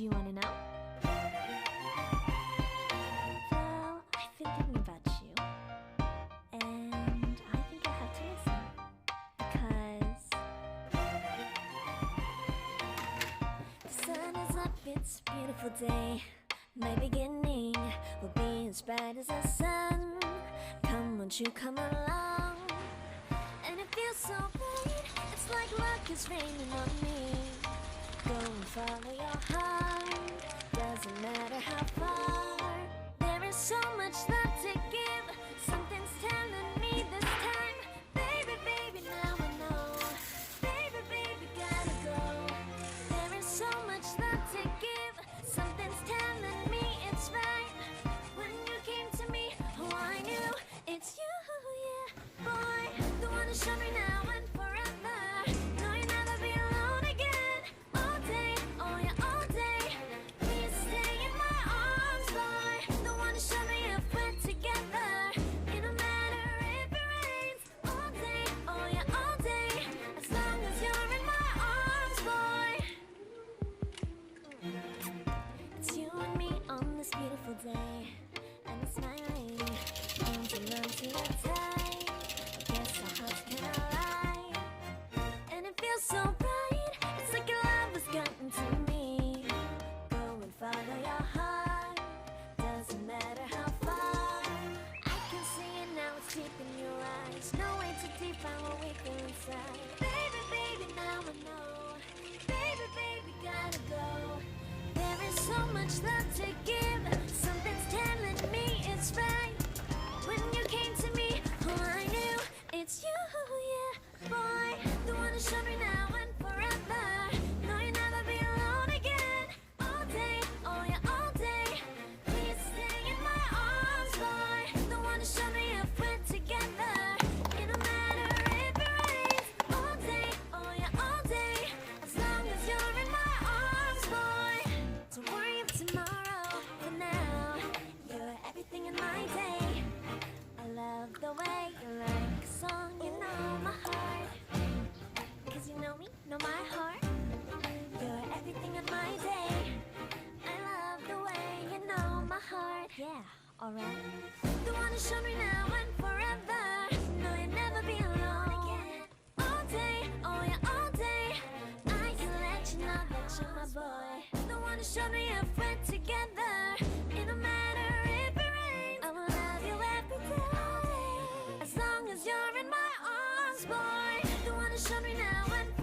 Do you want to know? Well, I've been thinking about you, and I think I have to listen, because the sun is up, it's a beautiful day. My beginning will be as bright as the sun. Come, won't you come along? And it feels so bright, it's like luck is raining on me. Go and follow your heart, doesn't matter how far. There is so much love to give, something's telling me this time. Baby, baby, now I know. Baby, baby, gotta go. There is so much love to give, something's telling me it's right. When you came to me, oh, I knew it's you, yeah, boy. The one to show me now and forever. No, you'll never be alone again. All day, oh yeah, all day. Please stay in my arms, boy. The one to show me if we're together. It don't matter if it rains. All day, oh yeah, all day. As long as you're in my arms, boy. It's you and me on this beautiful day, and it's smiling. Holding on to your tight. Guess our hearts can align, and it feels so bright. It's like your love has gotten to me. Go and follow your heart, doesn't matter how far. I can see it now, it's deep in your eyes. No way to define what we feel inside. Baby, baby, now I know. Baby, baby, gotta go. There is so much love to give, something's telling me it's right. When you came to me, oh, I knew it's you, yeah, boy. The one to show me now and forever. No, you'll never be alone again. All day, oh yeah, all day. Please stay in my arms, boy. The one to show me if we're together. It don't matter if it rains. All day, oh yeah, all day. As long as you're in my arms, boy. Don't worry of tomorrow. For now, you're everything in my day. I love the way you like a song, you know my heart. Cause you know me, know my heart. You're everything in my day. I love the way you know my heart. Yeah, alright. The one to show me now and forever. No, you'll never be alone again. All day, oh yeah, all day. I can let you know that you're my boy. The one to show me if we're together. It don't matter if it rains. I will love you every day. As long as you're in my arms, boy. The one to show me now and